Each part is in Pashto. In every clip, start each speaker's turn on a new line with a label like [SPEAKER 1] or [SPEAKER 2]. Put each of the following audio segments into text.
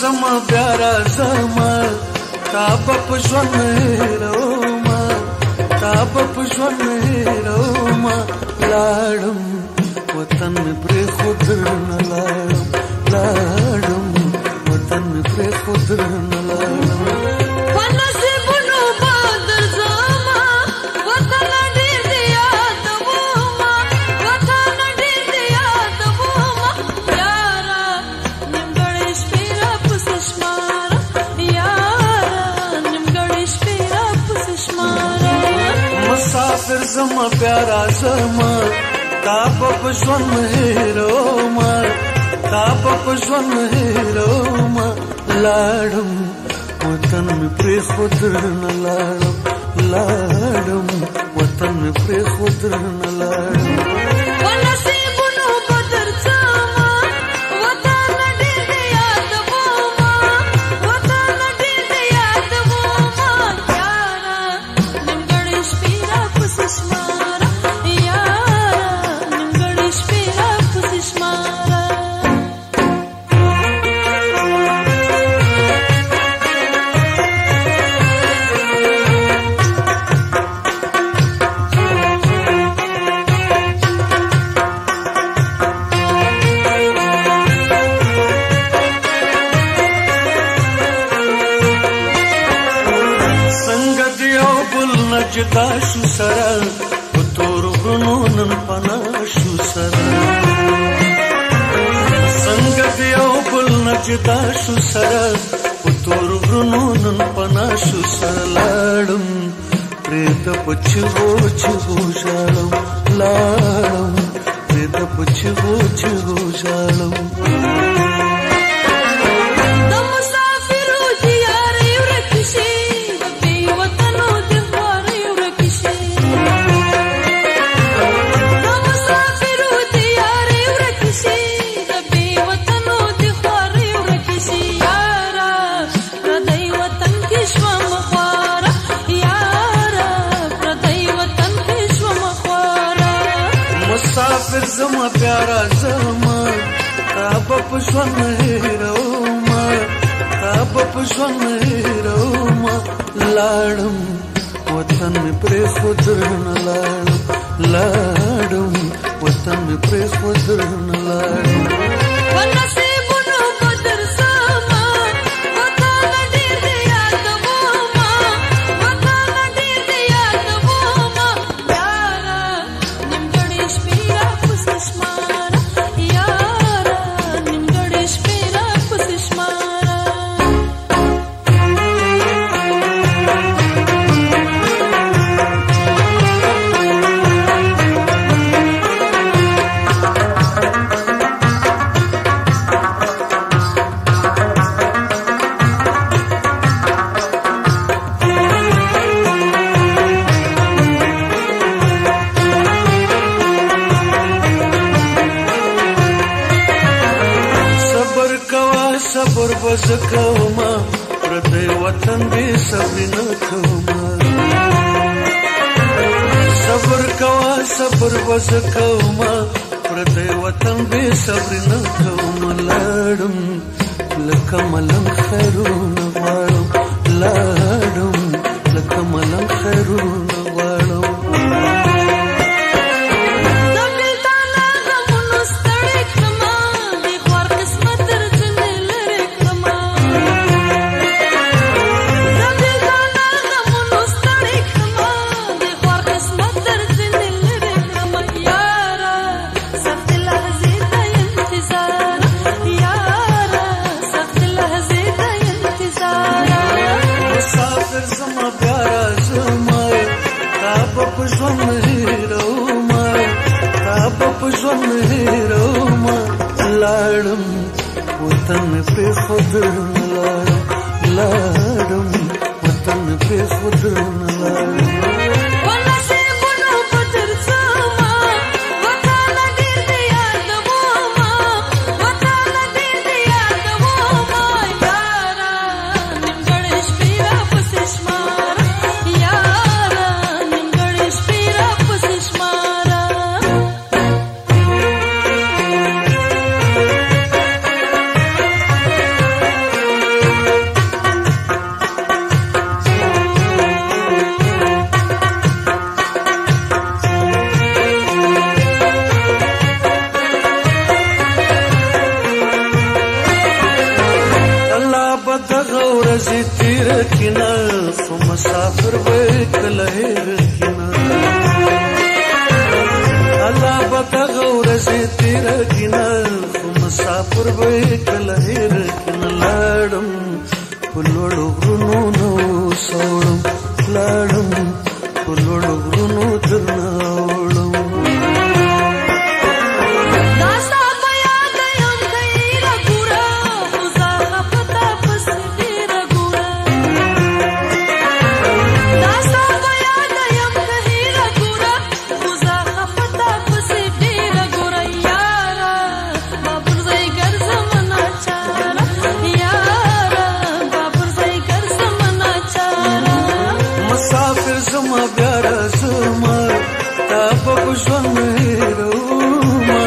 [SPEAKER 1] زما بیا راځما تا په ژوند هېرومه تا په ژوند هېرومه لاړم وطن مې پرېښود درنه لاړم وطن مې پرېښود درنه لاړم
[SPEAKER 2] په نصیبونو به درځمه وطن ډېر دې یادومه وطن ډېر دې یادومه یاره نیمګړې شپې راپسې شماره یاره نیمګړې شپې راپسې شماره
[SPEAKER 1] مسافر زما بیا راځمه تا په ژوند هېرومه تا په ژوند هېرومه لاړم وطن مې پرېښود درنه لاړم وطن مې پرېښود درنه لاړم
[SPEAKER 2] په نصیبونو به درځمه وطن ډېر دې یادومه وطن ډېر دې یادومه یاره نیمګړې شپې راپسې شماره یاره نیمګړې شپې راپسې شماره
[SPEAKER 1] جدا شو سره په تور غرونو نن پناه شو سره څنګه د یو بل نه جدا شو سره په تور غرونو نن پناه شو سره لاړم پرېږده په چغو ژاړم لاړم پرېږده په چغو ژاړم مسافر زما بیا راځمه تا په ژوند هېرومه تا په ژوند هېرومه لاړم وطن مې پرېښود درنه لاړم وطن مې پرېښود درنه لاړم
[SPEAKER 2] په نصیبونو به درځمه وطن ډېر دې یادومه وطن ډېر دې یادومه یاره نیمګړې شپې راپسې شماره یاره نیمګړې شپې راپسې شماره
[SPEAKER 1] صبر بز کوما پردی وطن بی صبر نه کوما صبر کوا صبر بز کوما پردی وطن بی صبر نه کوما لاړم لکه ملنګ خیرونه غواړم لاړم لکه ملنګ خیرونه غواړم په ژوند هېرومه تا په ژوند هېرومه لاړم وطن مې پرېښود درنه لاړم وطن مې پرېښود درنه لاړم مسافر به کله هېر کینه الله به دغه ورځې تېره کینه خو مسافر به کله هېر کینه لاړم په لوړو غرونو نه وسوړم لاړم په لوړو غرونو درنه وړم مسافر زما بیا راځمه تا به په ژوند هېرومه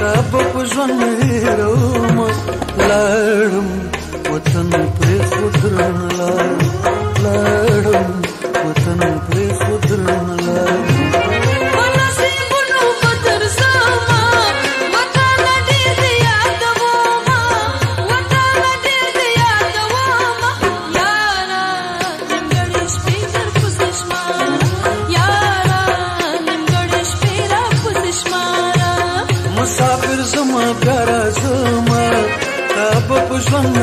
[SPEAKER 1] تا به په ژوند هېرومه لاړم وطن پرېښود رانه لاړم وطن پرېښود رانه لاړم مسافر زما بیا راځمه تا به په ژوند